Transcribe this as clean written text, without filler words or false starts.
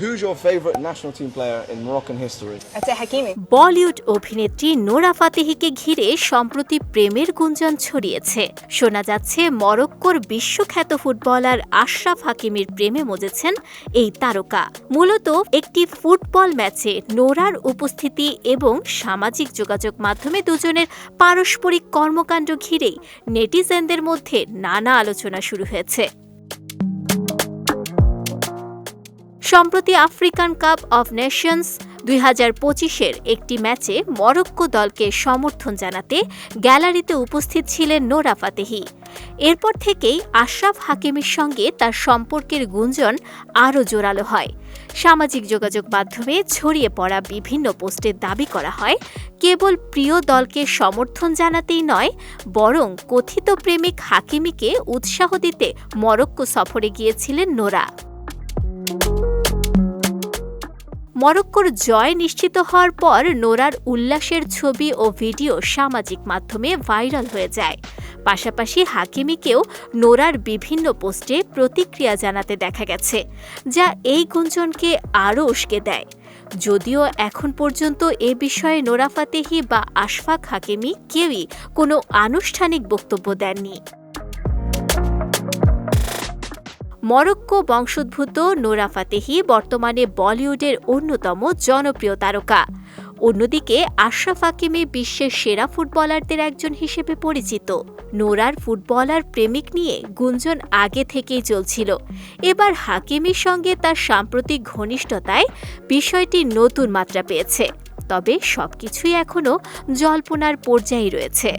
Who's your favourite national team player in Moroccan history? I'd say Hakimi. Bollywood অভিনেত্রী Nora ফাতেহিকে ঘিরে সম্প্রতি প্রেমের গুঞ্জন ছড়িয়েছে। শোনা যাচ্ছে মরক্কোর বিশ্বখ্যাত ফুটবলার আশরাফ হাকিমির প্রেমে মজেছেন এই তারকা। মূলত একটি ফুটবল ম্যাচে নোরার উপস্থিতি এবং সামাজিক যোগাযোগ মাধ্যমে দুজনের পারস্পরিক কর্মকাণ্ড ঘিরেই নেটিজেনদের মধ্যে নানা আলোচনা শুরু হয়েছে। সম্প্রতি আফ্রিকান কাপ অব নেশনস 2025-এর একটি ম্যাচে মরক্কো দলকে সমর্থন জানাতে গ্যালারিতে উপস্থিত ছিলেন নোরা ফাতেহি। এরপর থেকেই আশরাফ হাকিমির সঙ্গে তার সম্পর্কের গুঞ্জন আরও জোরালো হয়। সামাজিক যোগাযোগ মাধ্যমে ছড়িয়ে পড়া বিভিন্ন পোস্টে দাবি করা হয়, কেবল প্রিয় দলকে সমর্থন জানাতেই নয়, বরং কথিত প্রেমিক হাকিমিকে উৎসাহ দিতে মরক্কো সফরে গিয়েছিলেন নোরা। মরক্কোর জয় নিশ্চিত হওয়ার পর নোরার উল্লাসের ছবি ও ভিডিও সামাজিক মাধ্যমে ভাইরাল হয়ে যায়। পাশাপাশি হাকিমিকেও নোরার বিভিন্ন পোস্টে প্রতিক্রিয়া জানাতে দেখা গেছে, যা এই গুঞ্জনকে আরও উস্কে দেয়। যদিও এখন পর্যন্ত এ বিষয়ে নোরা ফাতেহি বা আশফাক হাকিমি কেউই কোনো আনুষ্ঠানিক বক্তব্য দেননি। মরক্কো বংশোদ্ভূত নোরা ফাতেহি বর্তমানে বলিউডের অন্যতম জনপ্রিয় তারকা। অন্যদিকে আশরাফ হাকিমি বিশ্বের সেরা ফুটবলারদের একজন হিসেবে পরিচিত। নোরার ফুটবলার প্রেমিক নিয়ে গুঞ্জন আগে থেকেই চলছিল। এবার হাকিমির সঙ্গে তার সাম্প্রতিক ঘনিষ্ঠতায় বিষয়টি নতুন মাত্রা পেয়েছে। তবে সবকিছুই এখনও জল্পনার পর্যায়ে রয়েছে।